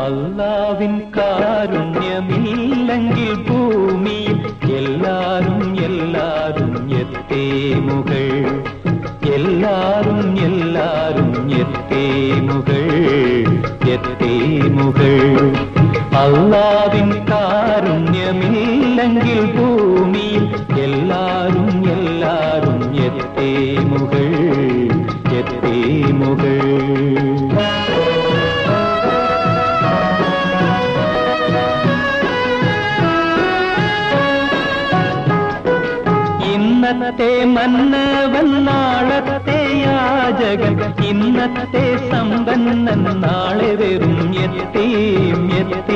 അല്ലാവിൻ കാരുണ്യമില്ലെങ്കിൽ ഭൂമിയിൽ എല്ലാരും എല്ലാരും എത്തേമുകൾ, എല്ലാരും എല്ലാരും എത്തേമുകൾ, എത്തേമുകൾ. അല്ലാവിൻ കാരുണ്യമില്ലെങ്കിൽ ഭൂമിയിൽ എല്ലാരും എല്ലാരും എത്തേമുകൾ, എത്തേമുകൾ. ഇന്നത്തെ മന്നവൻ നാളത്തെ യാചകൻ, ഇന്നത്തെ സമ്പന്നൻ നാളെ വെറും എത്തേം എത്തേം.